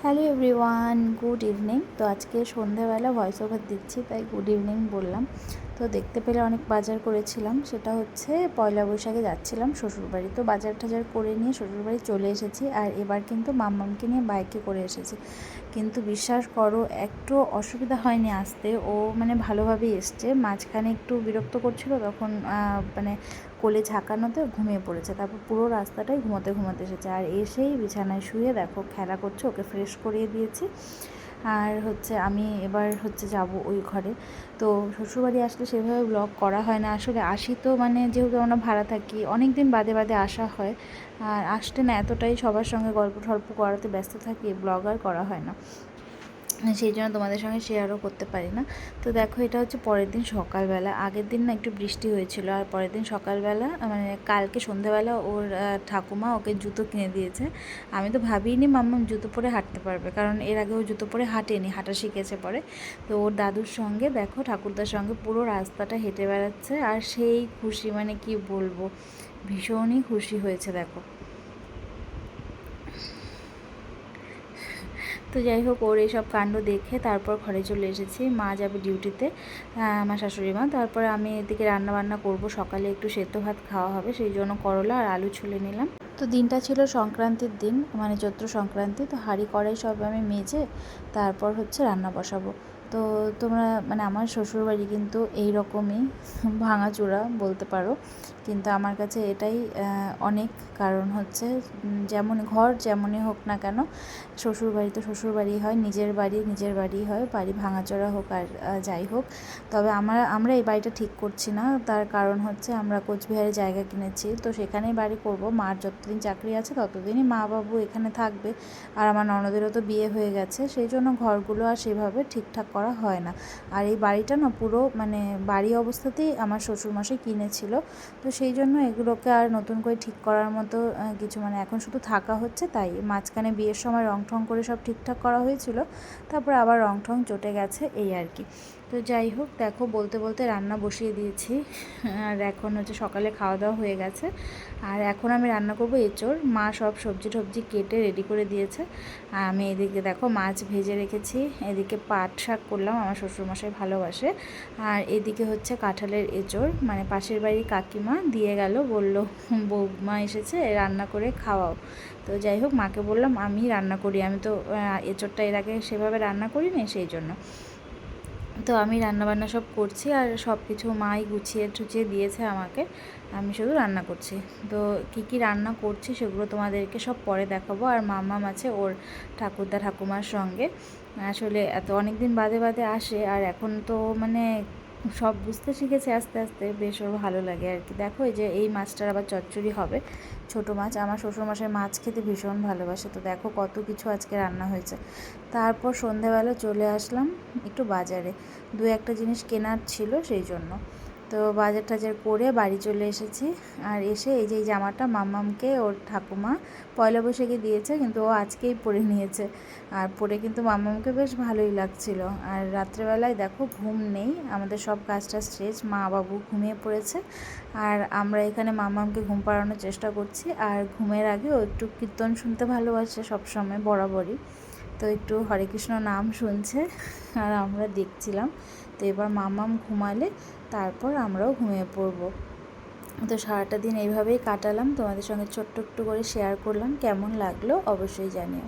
Hello everyone, good evening. তো আজকে সন্ধ্যাবেলা ভয়েস ওভার দিচ্ছি, তাই গুড ইভিনিং বললাম। তো দেখতে পেলে অনেক বাজার করেছিলাম, সেটা হচ্ছে পয়লা বৈশাখে যাচ্ছিলাম শ্বশুরবাড়ি। তো বাজার টাজার করে নিয়ে শ্বশুরবাড়ি চলে এসেছি, আর এবার কিন্তু মাম্মামকে নিয়ে বাইকে করে এসেছি। কিন্তু বিশ্বাস করো, একটু অসুবিধা হয়নি আসতে, ও মানে ভালোভাবেই এসছে। মাঝখানে একটু বিরক্ত করছিল, তখন মানে কোলে ঝাঁকানোতে ঘুমিয়ে পড়েছে। তারপর পুরো রাস্তাটাই ঘুমোতে ঘুমোতে এসেছে, আর এসেই বিছানায় শুয়ে দেখো খেলা করছে, ওকে ফ্রেশ করিয়ে দিয়েছি। আর হচ্ছে আমি এবার হচ্ছে যাব ওই ঘরে। তো শ্বশুরবাড়ি আসলে সেভাবে ব্লগ করা হয় না, আসলে আসি তো মানে যেহেতু আমরা ভাড়া থাকি অনেক দিন বাদে বাদে আসা হয়, আর আসতে না এতটাই সবার সঙ্গে গল্প টল্প করাতে ব্যস্ত থাকি, ব্লগ আর করা হয় না, সেই জন্য তোমাদের সঙ্গে শেয়ারও করতে পারি না। তো দেখো, এটা হচ্ছে পরের দিন সকালবেলা। আগের দিন না একটু বৃষ্টি হয়েছিল, আর পরের দিন সকালবেলা মানে কালকে সন্ধ্যাবেলা ওর ঠাকুমা ওকে জুতো কিনে দিয়েছে। আমি তো ভাবিনি মাম্মাম জুতো পরে হাঁটতে পারবে, কারণ এর আগে ও জুতো পরে হাঁটেনি, হাঁটা শিখেছে পরে। তো ওর দাদুর সঙ্গে দেখো ঠাকুরদার সঙ্গে পুরো রাস্তাটা হেঁটে বেড়াচ্ছে, আর সেই খুশি মানে কি বলবো, ভীষণই খুশি হয়েছে দেখো। তো যাই হোক, ওর এইসব কাণ্ড দেখে তারপর ঘরে চলে এসেছি। মা যাবে ডিউটিতে, আমার শাশুড়ি মা। তারপরে আমি এদিকে রান্না বান্না করব, সকালে একটু সেদ্ধ ভাত খাওয়া হবে, সেই জন্য করলা আর আলু ছুলে নিলাম। তো দিনটা ছিল সংক্রান্তির দিন, মানে চৈত্র সংক্রান্তি। তো হাঁড়ি কড়াই সব আমি মেজে তারপর হচ্ছে রান্না বসাবো। তো তোমরা মানে আমার শ্বশুরবাড়ি কিন্তু এই রকমই ভাঙাচোরা বলতে পারো, কিন্তু আমার কাছে এটাই অনেক। কারণ হচ্ছে যেমন ঘর যেমনই হোক না কেন, শ্বশুরবাড়ি তো শ্বশুরবাড়ি হয়, নিজের বাড়ি হয়, বাড়ি ভাঙাচোরা হোক আর যাই হোক। তবে আমরা এই বাড়িটা ঠিক করছি না, তার কারণ হচ্ছে আমরা কোচবিহারে জায়গা কিনেছি, তো সেখানেই বাড়ি করব। মার যতদিন চাকরি আছে ততদিনই মা বাবু এখানে থাকবে, আর আমার ননদেরও তো বিয়ে হয়ে গেছে, সেই জন্য ঘরগুলো আর সেভাবে ঠিকঠাক করা হয় না। আর এই বাড়িটা না পুরো মানে বাড়ি অবস্থাতেই আমার শ্বশুরমশাই কিনেছিল, তো সেই জন্য এগুলোকে আর নতুন করে ঠিক করার মতো কিছু মানে এখন শুধু থাকা হচ্ছে। তাই মাঝখানে বিয়ের সময় রং ঠং করে সব ঠিকঠাক করা হয়েছিল, তারপর আবার রং ঠং চটে গেছে, এই আর কি। তো যাই হোক, দেখো বলতে বলতে রান্না বসিয়ে দিয়েছি, আর এখন হচ্ছে সকালে খাওয়া দাওয়া হয়ে গেছে, আর এখন আমি রান্না করব এঁচোড়। মা সব সবজি টবজি কেটে রেডি করে দিয়েছে, আর আমি এদিকে দেখো মাছ ভেজে রেখেছি, এদিকে পাট শাক করলাম, আমার শ্বশুরমশাই ভালোবাসে। আর এদিকে হচ্ছে কাঁঠালের এঁচোড়, মানে পাশের বাড়ির কাকিমা দিয়ে গেল, বলল বৌমা এসেছে রান্না করে খাওয়াও। তো যাই হোক, মাকে বললাম আমি রান্না করি, আমি তো এঁচোড়টা এর আগে সেভাবে রান্না করিনি, সেই জন্য। তো আমি রান্নাবান্না সব করছি, আর সব কিছু মাই গুছিয়ে টুছিয়ে দিয়েছে আমাকে, আমি শুধু রান্না করছি। তো কি কি রান্না করছি সেগুলো তোমাদেরকে সব পরে দেখাবো। আর মাম্মাম আছে ওর ঠাকুরদা ঠাকুমার সঙ্গে, আসলে এত অনেক দিন বাদে বাদে আসে, আর এখন তো মানে সব বুঝতে শিখেছে আস্তে আস্তে, বেশ ওর ভালো লাগে আর কি। দেখো এই যে এই মাছটার আবার চচ্চড়ি হবে, ছোটো মাছ। আমার শ্বশুরমশাই মাছ খেতে ভীষণ ভালোবাসে, তো দেখো কত কিছু আজকে রান্না হয়েছে। তারপর সন্ধেবেলা চলে আসলাম একটু বাজারে, দু একটা জিনিস কেনার ছিল, সেই জন্য। তো বাজার টাজার করে বাড়ি চলে এসেছি, আর এসে এই যে এই জামাটা মাম্মামকে ওর ঠাকুমা পয়লা বৈশাখে দিয়েছে, কিন্তু ও আজকেই পরে নিয়েছে, আর পরে কিন্তু মাম্মামকে বেশ ভালোই লাগছিল। আর রাত্রেবেলায় দেখো ঘুম নেই, আমাদের সব কাজটা শেষ, মা বাবু ঘুমিয়ে পড়েছে, আর আমরা এখানে মাম্মামকে ঘুম পাড়ানোর চেষ্টা করছি। আর ঘুমের আগে ও একটু কীর্তন শুনতে ভালোবাসে সবসময় বরাবরই, তো একটু হরে কৃষ্ণ নাম শুনছে, আর আমরা দেখছিলাম। তো এবার মাম্মাম ঘুমালে তারপর আমরাও ঘুমিয়ে পড়বো। তো সারাটা দিন এইভাবেই কাটালাম, তোমাদের সঙ্গে ছোট্ট একটু করে শেয়ার করলাম, কেমন লাগলো অবশ্যই জানিও।